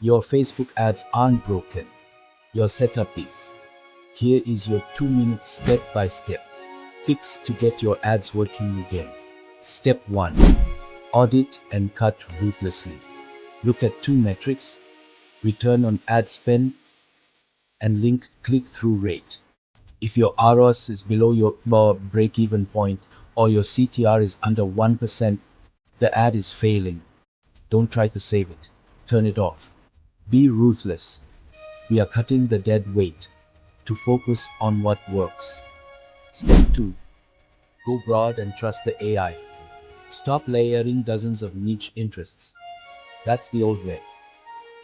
Your Facebook ads aren't broken. Your setup is. Here is your 2-minute step-by-step fix to get your ads working again. Step 1. Audit and cut ruthlessly. Look at two metrics: return on ad spend and link click-through rate. If your ROAS is below your break-even point or your CTR is under 1%, the ad is failing. Don't try to save it. Turn it off. Be ruthless. We are cutting the dead weight to focus on what works. Step 2. Go broad and trust the AI. Stop layering dozens of niche interests. That's the old way.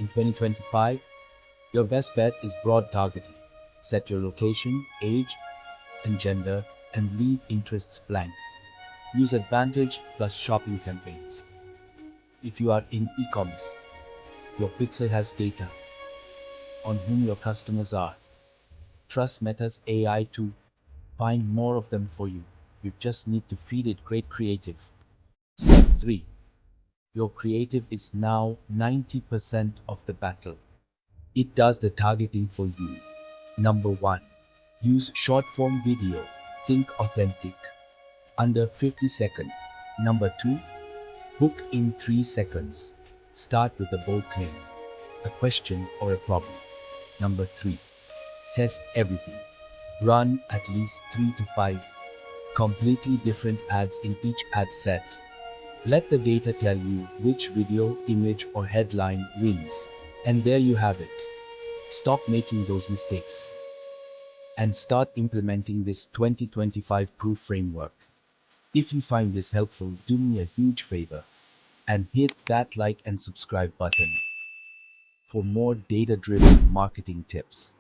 In 2025, your best bet is broad targeting. Set your location, age, and gender, and leave interests blank. Use Advantage plus shopping campaigns. If you are in e-commerce, your pixel has data on whom your customers are. Trust Meta's AI to find more of them for you. You just need to feed it great creative. Step 3. Your creative is now 90% of the battle. It does the targeting for you. Number 1. Use short-form video. Think authentic. Under 50 seconds. Number 2. Book in 3 seconds. Start with a bold claim, a question, or a problem. Number 3. Test everything. Run at least 3 to 5 completely different ads in each ad set. Let the data tell you which video, image, or headline wins. And there you have it. Stop making those mistakes and start implementing this 2025 proof framework. If you find this helpful, do me a huge favor and hit that like and subscribe button for more data-driven marketing tips.